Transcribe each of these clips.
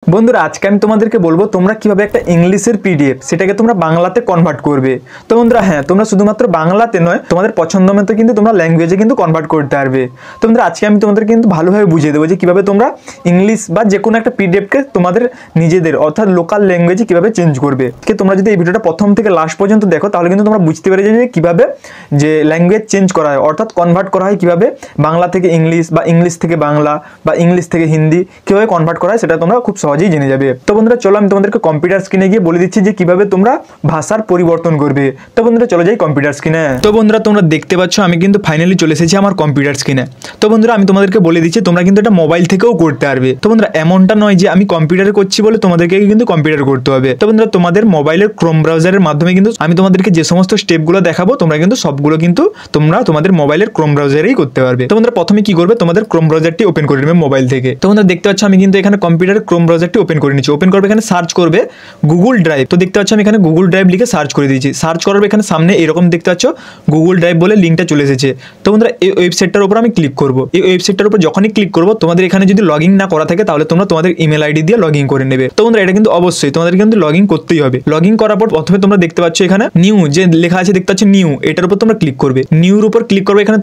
বন্ধুরা আজকে আমি তোমাদেরকে বলবো তোমরা কিভাবে একটা ইংলিশের পিডিএফ সেটাকে তোমরা বাংলাতে কনভার্ট করবে। তো বন্ধুরা হ্যাঁ, তোমরা শুধুমাত্র বাংলাতে নয়, তোমাদের পছন্দ মতো কিন্তু তোমরা ল্যাঙ্গুয়েজে কিন্তু কনভার্ট করতে পারবে। তো বন্ধুরা আজকে আমি তোমাদেরকে কিন্তু ভালোভাবে বুঝিয়ে দেবো যে কিভাবে তোমরা ইংলিশ বা যে কোনো একটা পিডিএফকে তোমাদের নিজেদের অর্থাৎ লোকাল ল্যাঙ্গুয়েজে কিভাবে চেঞ্জ করবে। তোমরা যদি এই ভিডিওটা প্রথম থেকে লাস্ট পর্যন্ত দেখো তাহলে কিন্তু তোমরা বুঝতে পারবে যে কিভাবে যে ল্যাঙ্গুয়েজ চেঞ্জ করা হয় অর্থাৎ কনভার্ট করা হয়, কিভাবে বাংলা থেকে ইংলিশ বা ইংলিশ থেকে বাংলা বা ইংলিশ থেকে হিন্দি কিভাবে কনভার্ট করা হয় সেটা তোমরা খুব সহজেই জেনে যাবে। তো বন্ধুরা চলো আমি তোমাদেরকে কম্পিউটার স্ক্রিনে গিয়ে বলে দিচ্ছি যে কিভাবে তোমরা ভাষার পরিবর্তন করবে। তো বন্ধুরা চলে যাই কম্পিউটার স্ক্রিনে। তো বন্ধুরা তোমরা দেখতে পাচ্ছ আমি কিন্তু ফাইনালি চলে এসেছি আমার কম্পিউটার স্ক্রিনে। তো বন্ধুরা আমি তোমাদেরকে বলে দিচ্ছি তোমরা কিন্তু এটা মোবাইল থেকেও করতে পারবে। তো বন্ধুরা এমনটা নয় যে আমি কম্পিউটারে করছি বলে তোমাদেরকে কিন্তু কম্পিউটার করতে হবে। তো বন্ধুরা তোমাদের মোবাইলের ক্রোম ব্রাউজারের মাধ্যমে কিন্তু আমি তোমাদেরকে যে সমস্ত স্টেপগুলো দেখাবো তোমরা কিন্তু সবগুলো কিন্তু তোমরা তোমাদের মোবাইলের ক্রোম ব্রাউজারেই করতে পারবে। তো বন্ধুরা প্রথমে কি করবে, তোমাদের ক্রোম ব্রাউজারটি ওপেন করে নেবে মোবাইল থেকে। তো বন্ধুরা দেখতে পাচ্ছ আমি কিন্তু এখানে কম্পিউটারের ক্রোম ব্রাউজারটি ওপেন করে নিচ্ছি। ওপেন করবে, এখানে সার্চ করবে গুগল ড্রাইভ। তো দেখতে পাচ্ছ আমি এখানে গুগল ড্রাইভ লিখে সার্চ করে দিয়েছি। সার্চ করার এখানে সামনে এরকম দেখতে পাচ্ছ গুগল ড্রাইভ বলে লিঙ্কটা চলে এসেছে। তো বন্ধুরা এই ওয়েবসাইটটার উপর আমি ক্লিক করব। এই ওয়েবসাইটটার উপর যখনই ক্লিক করবো তোমাদের এখানে যদি লগ ইন না করা থাকে তাহলে তোমরা তোমাদের ইমেল আইডি দিয়ে লগ ইন করে নেবে। তো বন্ধুরা এটা কিন্তু অবশ্যই তোমাদের কিন্তু লগ ইন করতেই হবে। লগ ইন করার পর প্রথমে তোমরা দেখতে পাচ্ছ এখানে নিউ যে লেখা আছে দেখতে পাচ্ছ নিউ, এটার উপর তোমরা ক্লিক করবে। নিউর উপর ক্লিক করবে, এখানে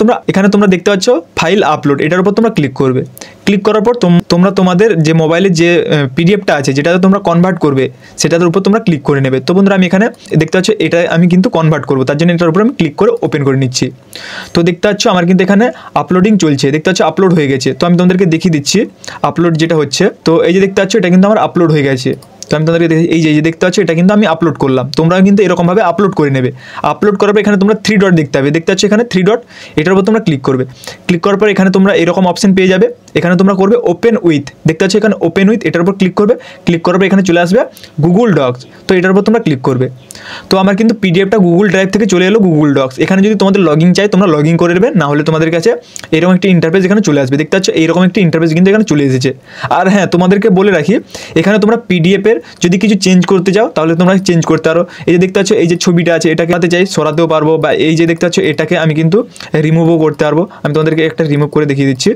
তোমরা দেখতে পাচ্ছ ফাইল আপলোড, এটার উপর তোমরা ক্লিক করবে। ক্লিক করার পর তোমরা তোমাদের যে মোবাইলে যে পিডিএফটা আছে যেটাতে তোমরা কনভার্ট করবে সেটার উপর তোমরা ক্লিক করে নেবে। তো বন্ধুরা আমি এখানে দেখতে পাচ্ছ এটা আমি কিন্তু কনভার্ট করবো, তার জন্য এটার উপর আমি ক্লিক করে ওপেন করে নিচ্ছি। তো দেখতে পাচ্ছ আমার কিন্তু এখানে আপলোডিং চলছে, দেখতে পাচ্ছ আপলোড হয়ে গেছে। তো আমি তোমাদেরকে দেখিয়ে দিচ্ছি আপলোড যেটা হচ্ছে। তো এই যে দেখতে পাচ্ছ এটা কিন্তু আমার আপলোড হয়ে গেছে। তো আমি তোমাদেরকে এই যে দেখতে পাচ্ছ এটা কিন্তু আমি আপলোড করলাম। তোমরাও কিন্তু এরকমভাবে আপলোড করে নেবে। আপলোড করার পর এখানে তোমরা 3 ডট দেখতে হবে, দেখতে পাচ্ছ এখানে 3 ডট, এটার উপর তোমরা ক্লিক করবে। ক্লিক করার পর এখানে তোমরা এরকম অপশন পেয়ে যাবে। এখানে তোমরা করবে ওপেন উইথ, দেখতে পাচ্ছ এখানে ওপেন উইথ, এটার উপর ক্লিক করবে। ক্লিক করার পর এখানে চলে আসবে গুগল ডক্স। তো এটার উপর তোমরা ক্লিক করবে। তো আমার কিন্তু পিডিএফটা গুগল ড্রাইভ থেকে চলে এলো গুগল ডক্স। এখানে যদি তোমাদের লগ ইন চাই তোমরা লগ ইন করে নেবে, না হলে তোমাদের কাছে এরকম একটি ইন্টারফেস এখানে চলে আসবে। দেখতে পাচ্ছ এইরকম একটি ইন্টারফেস কিন্তু এখানে চলে এসেছে। আর হ্যাঁ তোমাদেরকে বলে রাখি এখানে তোমরা পিডিএফের যদি কিছু চেঞ্জ করতে চাও তাহলে তোমরা চেঞ্জ করতে পারো। এই যে দেখতে পাচ্ছ এই যে ছবিটা আছে এটাকে হাতে চাই সরাতেও পারবো, বা এই যে দেখতে পাচ্ছ এটাকে আমি কিন্তু রিমুভও করতে পারবো। আমি তোমাদেরকে একটা রিমুভ করে দেখিয়ে দিচ্ছি।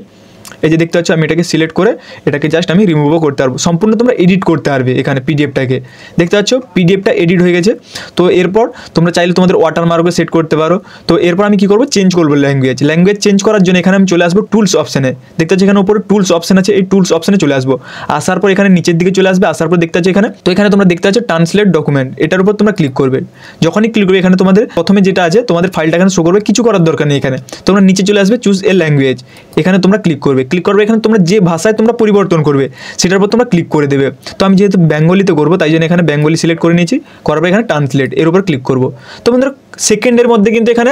এই যে দেখতে পাচ্ছ আমি এটাকে সিলেক্ট করে এটাকে জাস্ট আমি রিমুভও করতে পারবো। সম্পূর্ণ তোমরা এডিট করতে পারবে এখানে পিডিএফটাকে। দেখতে পাচ্ছ পিডিএফটা এডিট হয়ে গেছে। তো এরপর তোমরা চাইলে তোমাদের ওয়াটারমার্কও সেট করতে পারো। তো এরপর আমি কি করবো, চেঞ্জ করবো ল্যাঙ্গুয়েজ চেঞ্জ করার জন্য এখানে আমি চলে আসবো টুলস অপশানে। দেখতে পাচ্ছ এখানে উপরে টুলস অপশান আছে, এই টুলস অপশানে চলে আসবো। আসার পর এখানে নিচের দিকে চলে আসবে। আসার পর দেখতে পাচ্ছ এখানে, তো এখানে তোমরা দেখতে পাচ্ছ ট্রান্সলেট ডকুমেন্ট, এটার উপর তোমরা ক্লিক করবে। যখনই ক্লিক করবে এখানে তোমাদের প্রথমে যেটা আছে তোমাদের ফাইলটা এখানে শো করবে, কিছু করার দরকার নেই। এখানে তোমরা নিচে চলে আসবে চুজ এ ল্যাঙ্গুয়েজ, এখানে তোমরা ক্লিক করবে। ক্লিক করবে এখানে তোমরা যে ভাষায় তোমরা পরিবর্তন করবে সেটার উপর তোমরা ক্লিক করে দেবে। তো আমি যেহেতু বেঙ্গলিতে করবো তাই জন্য এখানে বেঙ্গলি সিলেক্ট করে নিয়েছি। করার পর এখানে ট্রান্সলেট এর উপর ক্লিক করবো। তো বন্ধুরা সেকেন্ডের মধ্যে কিন্তু এখানে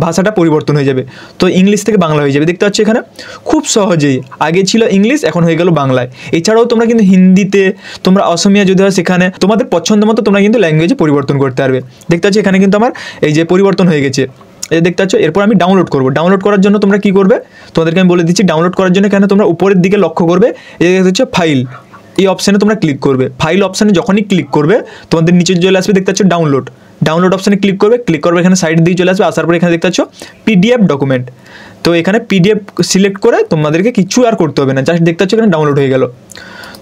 ভাষাটা পরিবর্তন হয়ে যাবে। তো ইংলিশ থেকে বাংলা হয়ে যাবে। দেখতে পাচ্ছ এখানে খুব সহজেই, আগে ছিল ইংলিশ এখন হয়ে গেল বাংলায়। এছাড়াও তোমরা কিন্তু হিন্দিতে, তোমরা অসমিয়া যদি হয় সেখানে তোমাদের পছন্দ মতো তোমরা কিন্তু ল্যাঙ্গুয়েজে পরিবর্তন করতে পারবে। দেখতে পাচ্ছ এখানে কিন্তু আমার এই যে পরিবর্তন হয়ে গেছে, এই দেখতে পাচ্ছ। এরপর আমি ডাউনলোড করবো। ডাউনলোড করার জন্য তোমরা কি করবে, তোমাদেরকে আমি বলে দিচ্ছি। ডাউনলোড করার জন্য এখানে তোমরা উপরের দিকে লক্ষ্য করবে, এই হচ্ছে ফাইল, এই অপশানে তোমরা ক্লিক করবে। ফাইল অপশানে যখনই ক্লিক করবে তোমাদের নিচে চলে আসবে দেখতে পাচ্ছ ডাউনলোড অপশানে ক্লিক করবে। ক্লিক করবে এখানে সাইড দিয়ে চলে আসবে। আসার পর এখানে দেখতে পাচ্ছ পিডিএফ ডকুমেন্ট। তো এখানে পিডিএফ সিলেক্ট করে তোমাদেরকে কিছু আর করতে হবে না, জাস্ট দেখতে পাচ্ছ এখানে ডাউনলোড হয়ে গেল।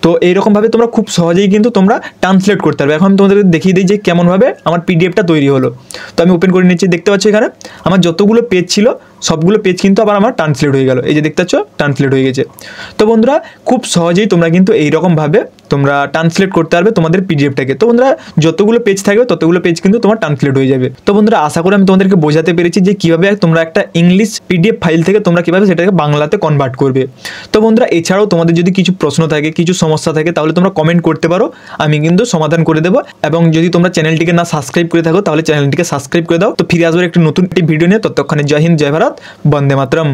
তো এইরকমভাবে তোমরা খুব সহজেই কিন্তু তোমরা ট্রান্সলেট করতে পারবে। এখন আমি তোমাদেরকে দেখিয়ে দিই যে কেমনভাবে আমার পিডিএফটা তৈরি হলো। তো আমি ওপেন করে নিচ্ছি। দেখতে পাচ্ছ এখানে আমার যতগুলো পেজ ছিল সবগুলো পেজ কিন্তু আবার আমার ট্রান্সলেট হয়ে গেল। এই যে দেখতে পাচ্ছ ট্রান্সলেট হয়ে গেছে। তো বন্ধুরা খুব সহজেই তোমরা কিন্তু এইরকমভাবে তোমরা ট্রান্সলেট করতে পারবে তোমাদের পিডিএফটাকে। তো বন্ধুরা যতগুলো পেজ থাকবে ততগুলো পেজ কিন্তু তোমার ট্রান্সলেট হয়ে যাবে। তো বন্ধুরা আশা করি আমি তোমাদেরকে বোঝাতে পেরেছি যে কীভাবে তোমরা একটা ইংলিশ পিডিএফ ফাইল থেকে তোমরা কীভাবে সেটাকে বাংলাতে কনভার্ট করবে। তো বন্ধুরা এছাড়াও তোমাদের যদি কিছু প্রশ্ন থাকে, কিছু সমস্যা থাকে তাহলে তোমরা কমেন্ট করতে পারো, আমি কিন্তু সমাধান করে দেবো। এবং যদি তোমরা চ্যানেলটিকে না সাবস্ক্রাইব করে থাকো তাহলে চ্যানেলটিকে সাবস্ক্রাইব করে দাও। তো ফিরে আসবে একটি নতুন ভিডিও নিয়ে। ততক্ষণে জয় হিন্দ, জয় ভারত, বন্দে মাতরম।